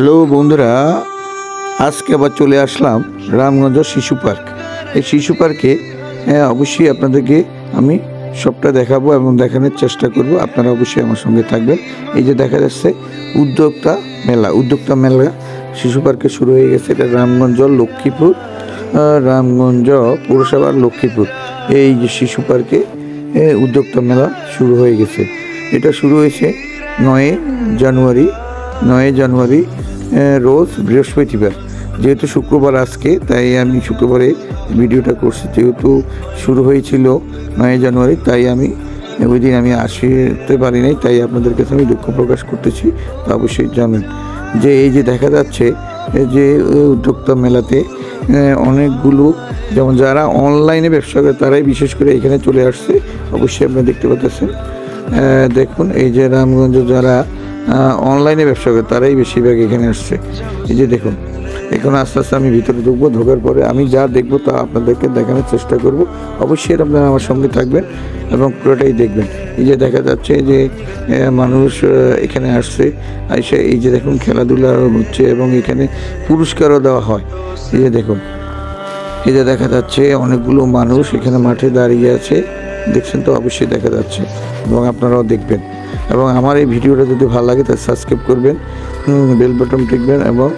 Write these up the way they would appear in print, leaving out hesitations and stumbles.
Hello বন্ধুরা, আজকে আবার চলে আসলাম রামগঞ্জ শিশু পার্ক। এই শিশু পার্কে অবশ্যই আপনাদেরকে আমি সবটা দেখাবো এবং দেখানোর চেষ্টা করব। আপনারা অবশ্যই আমার সঙ্গে থাকবেন। এই যে দেখা যাচ্ছে উদ্যোক্তা মেলা শিশু পার্কে শুরু হয়ে গেছে। এটা রামগঞ্জ পৌরসভার লক্ষ্মীপুর এই যে শিশু পার্কে উদ্যোক্তা মেলা শুরু হয়ে গেছে। এটা শুরু হয়েছে 9 জানুয়ারি রোজ বৃহস্পতিবার। যেহেতু শুক্রবার আজকে, তাই আমি শুক্রবারে ভিডিওটা করছি। যেহেতু শুরু হয়েছিল 9 জানুয়ারি, তাই আমি ওই দিন আসতে পারি নাই, তাই আপনাদের কাছে আমি দুঃখ প্রকাশ করতেছি। তো অবশ্যই জানেন যে এই যে দেখা যাচ্ছে যে উদ্যোক্তা মেলাতে অনেকগুলো, যেমন যারা অনলাইনে ব্যবসা করে তারাই বিশেষ করে এখানে চলে আসছে। অবশ্যই আপনারা দেখতে পাচ্ছেন। দেখুন এই যে রামগঞ্জ যারা অনলাইনে ব্যবসা করে তারাই বেশিরভাগ এখানে আসছে। এই যে দেখুন, এখন আস্তে আস্তে আমি ভিতরে ঢুকবো। ঢোকার পরে আমি যা দেখবো তা আপনাদেরকে দেখানোর চেষ্টা করব। অবশ্যই আপনারা আমার সঙ্গে থাকবেন এবং পুরোটাই দেখবেন। এই যে দেখা যাচ্ছে যে মানুষ এখানে আসছে, এসে এই যে দেখুন খেলাধুলা হচ্ছে এবং এখানে পুরস্কারও দেওয়া হয়। এই যে দেখুন, এই যে দেখা যাচ্ছে অনেকগুলো মানুষ এখানে মাঠে দাঁড়িয়ে আছে, দেখছেন তো? অবশ্যই দেখা যাচ্ছে এবং আপনারাও দেখবেন। এবং আমার এই ভিডিওটা যদি ভালো লাগে তাহলে সাবস্ক্রাইব করবেন, বেল বাটন টিপবেন এবং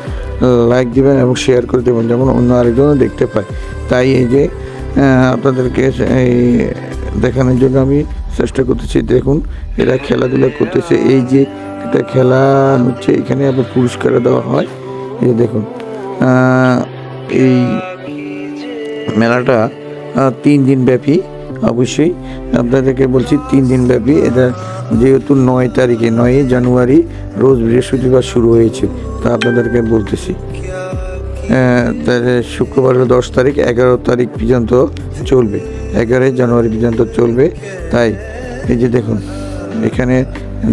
লাইক দিবেন এবং শেয়ার করে দেবেন, যেমন অন্য আরেকজনও দেখতে পায়। তাই এই যে আপনাদেরকে এই দেখানোর জন্য আমি চেষ্টা করতেছি। দেখুন এরা খেলাধুলা করতেছে। এই যে একটা খেলা হচ্ছে, এখানে আবার পুরস্কার দেওয়া হয়। এই যে দেখুন, এই মেলাটা 3 দিন ব্যাপী। অবশ্যই আপনাদেরকে বলছি 3 দিন ব্যাপী। এটা যেহেতু 9 জানুয়ারি রোজ বৃহস্পতিবার শুরু হয়েছে, তা আপনাদেরকে বলতেছি। শুক্রবার 10 তারিখ, 11 তারিখ পর্যন্ত চলবে, 11 জানুয়ারি পর্যন্ত চলবে। তাই এই যে দেখুন এখানে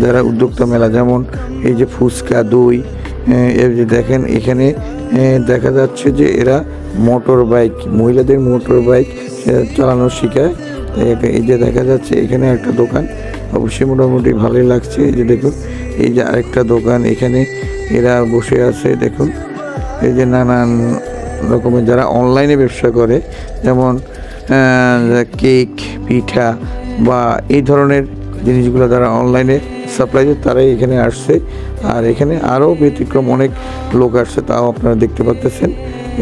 যারা উদ্যোক্তা মেলা, যেমন এই যে ফুচকা, দই, এই যে দেখেন এখানে দেখা যাচ্ছে যে এরা মহিলাদের মোটর বাইক চালানো শেখায়। এই যে দেখা যাচ্ছে এখানে একটা দোকান, অবশ্যই মোটামুটি ভালোই লাগছে। এই যে দেখুন, এই যে আরেকটা দোকান, এখানে এরা বসে আছে। দেখুন এই যে নানান রকমের যারা অনলাইনে ব্যবসা করে, যেমন কেক, পিঠা বা এই ধরনের জিনিসগুলো যারা অনলাইনে সাপ্লাই দেয় তারাই এখানে আসছে। আর এখানে আরও ব্যতিক্রম অনেক লোক আসছে, তাও আপনারা দেখতে পাচ্ছেন।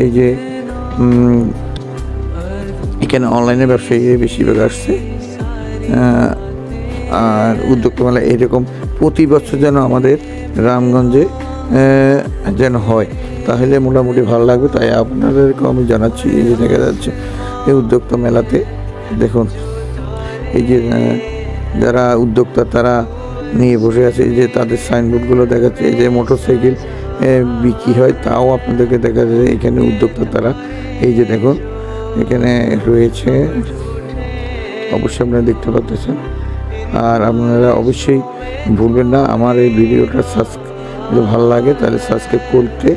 এই যে এখানে অনলাইনে ব্যবসায়ী বেশিরভাগ আসছে। আর উদ্যোক্তা মেলা এইরকম প্রতি বছর যেন আমাদের রামগঞ্জে যেন হয়, তাহলে মোটামুটি ভালো লাগবে। তাই আপনাদেরকেও আমি জানাচ্ছি। এই যে দেখা যাচ্ছে এই উদ্যোক্তা মেলাতে দেখুন, এই যে যারা উদ্যোক্তা তারা নিয়ে বসে আছে, এই যে তাদের সাইনবোর্ডগুলো দেখাচ্ছে। এই যে মোটরসাইকেল বিক্রি হয়, তাও আপনাদেরকে দেখা যাচ্ছে এখানে উদ্যোক্তা তারা। এই যে দেখুন এখানে রয়েছে, অবশ্যই আপনারা দেখতে পাচ্ছেন। আর আপনারা অবশ্যই ভুলবেন না আমার এই ভিডিওটা যদি ভালো লাগে তাহলে সাবস্ক্রাইব করতে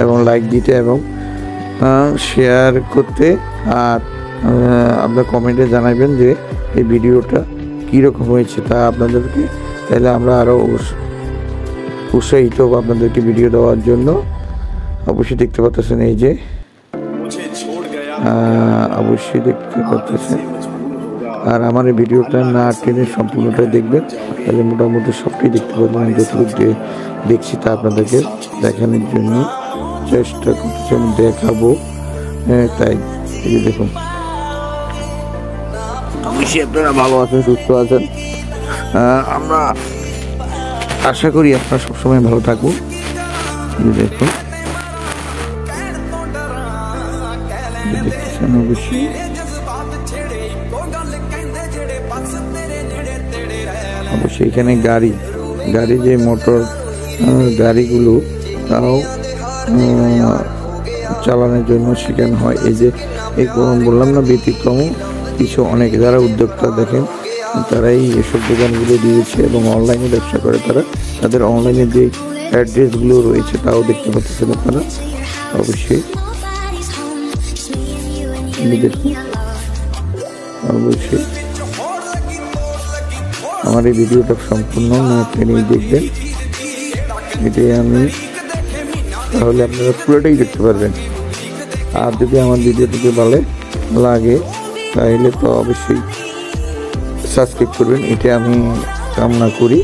এবং লাইক দিতে এবং শেয়ার করতে। আর আপনার কমেন্টে জানাবেন যে এই ভিডিওটা কীরকম হয়েছে, তা আপনাদেরকে, তাহলে আমরা আরও উৎসাহিত হব আপনাদেরকে ভিডিও দেওয়ার জন্য। অবশ্যই দেখতে পাচ্ছেন, এই যে অবশ্যই দেখতে পাচ্ছেন। আর আমার এই ভিডিওটা না টেনে সম্পূর্ণটাই দেখবেন, তাহলে মোটামুটি সবটাই দেখতে পাবেন। আমি যতটুকু দেখছি তা আপনাদেরকে দেখানোর জন্য চেষ্টা করতেছি, আমি দেখাবো। তাই এই যে দেখুন, অবশ্যই আপনারা ভালো আছেন, সুস্থ আছেন। আমরা আশা করি আপনারা সবসময় ভালো থাকবো। দেখুন দেখতেছেন অবশ্যই। অবশ্যই এখানে গাড়ি যে মোটর গাড়িগুলো, তাও চালানোর জন্য শেখানো হয়। এই যে এই বললাম না, ব্যতিক্রম কিছু অনেক যারা উদ্যোক্তা দেখেন তারাই এসব দোকানগুলো দিয়েছে এবং অনলাইনে ব্যবসা করে। তারা তাদের অনলাইনে যে অ্যাড্রেসগুলো রয়েছে তাও দেখতে পাচ্ছেন আপনারা। অবশ্যই দেখুন, অবশ্যই আমার এই ভিডিওটা সম্পূর্ণ না টেনে দেখবেন, এটাই আমি তাহলে আপনারা পুরোটাই দেখতে পারবেন। আর যদি আমার ভিডিওটিকে ভালো লাগে তাহলে তো অবশ্যই সাবস্ক্রাইব করবেন, এটা আমি কামনা করি,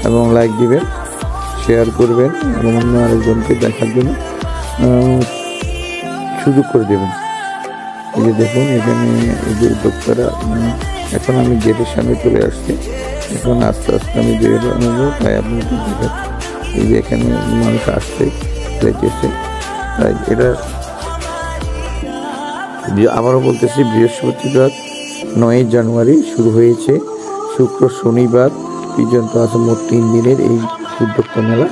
এবং লাইক দিবেন, শেয়ার করবেন এবং অন্য আরেকজনকে দেখার জন্য সুযোগ করে দেবেন। এই যে দেখুন এখানে এই যে উদ্যোক্তারা, এখন আমি গেটের সামনে চলে আসছি, এখন আস্তে আস্তে আমি বের হবো, তাই আপনাকে দেখাচ্ছি। এই যে এখানে মানুষ আসছে যাইতেছে, তাই এটা আবারও বলতেছি, বৃহস্পতিবার 9 জানুয়ারি শুরু হয়েছে, শুক্র শনিবার পর্যন্ত আছে মোট 3 দিনের এই উদ্যোক্তা মেলা।